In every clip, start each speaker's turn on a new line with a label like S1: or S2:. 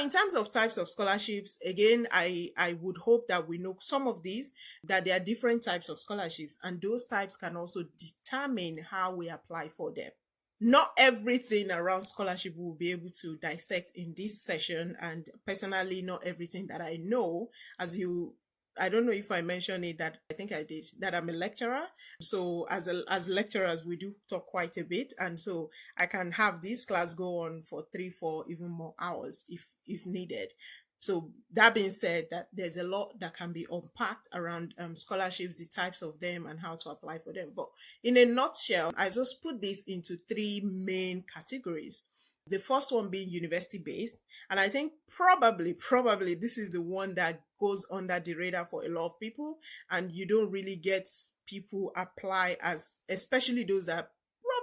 S1: in terms of types of scholarships, again, I would hope that we know some of these, that there are different types of scholarships, and those types can also determine how we apply for them. Not everything around scholarship will be able to dissect in this session, and personally, not everything that I know, I don't know if I mentioned it, that I think I did, that I'm a lecturer. So as lecturers, we do talk quite a bit. And so I can have this class go on for 3, 4, even more hours if needed. So that being said, that there's a lot that can be unpacked around scholarships, the types of them, and how to apply for them. But in a nutshell, I just put this into 3 main categories. The first one being university based. And I think probably this is the one that goes under the radar for a lot of people. And you don't really get people apply, as especially those that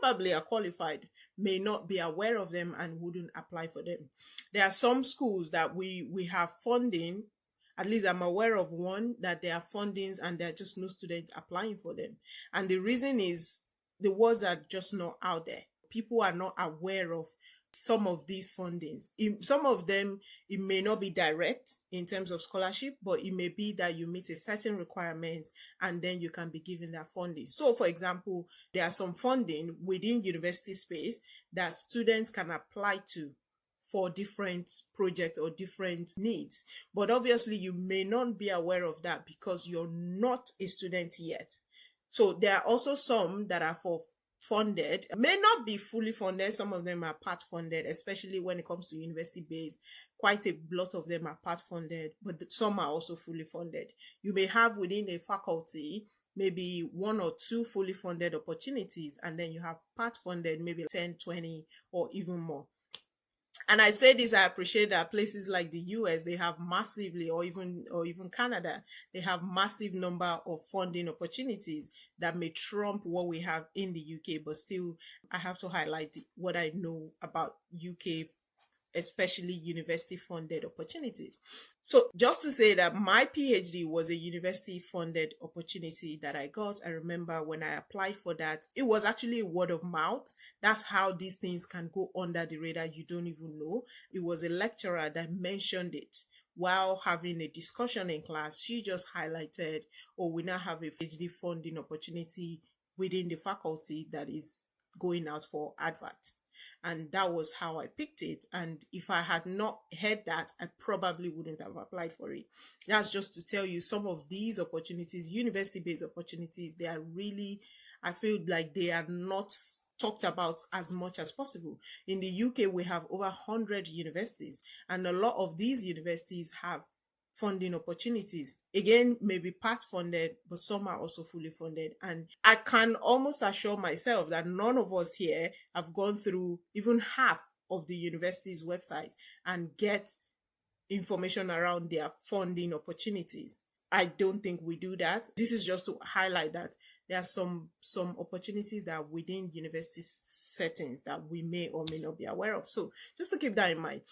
S1: probably are qualified, may not be aware of them and wouldn't apply for them. There are some schools that we have funding. At least I'm aware of one that there are fundings and there are just no students applying for them. And the reason is the words are just not out there. People are not aware of some of these fundings. Some of them, it may not be direct in terms of scholarship, but it may be that you meet a certain requirement and then you can be given that funding. So, for example, there are some funding within university space that students can apply to for different projects or different needs. But obviously, you may not be aware of that because you're not a student yet. So there are also some that are for funded, may not be fully funded. Some of them are part funded, especially when it comes to university based. Quite a lot of them are part funded, but some are also fully funded. You may have within a faculty maybe 1 or 2 fully funded opportunities, and then you have part funded, maybe 10, 20, or even more. And I say this, I appreciate that places like the US, they have massively, or even Canada, they have massive number of funding opportunities that may trump what we have in the UK. But still, I have to highlight what I know about UK, especially university funded opportunities. So just to say that my PhD was a university funded opportunity that I got. I remember when I applied for that, it was actually word of mouth. That's how these things can go under the radar. You don't even know. It was a lecturer that mentioned it while having a discussion in class. She just highlighted, oh, we now have a PhD funding opportunity within the faculty that is going out for advert. And that was how I picked it. And if I had not heard that, I probably wouldn't have applied for it. That's just to tell you some of these opportunities, university-based opportunities, they are really, I feel like they are not talked about as much as possible. In the UK, we have over 100 universities, and a lot of these universities have funding opportunities. Again, maybe part funded, but some are also fully funded. And I can almost assure myself that none of us here have gone through even half of the university's website and get information around their funding opportunities. I don't think we do that. This is just to highlight that there are some opportunities that are within university settings that we may or may not be aware of. So just to keep that in mind.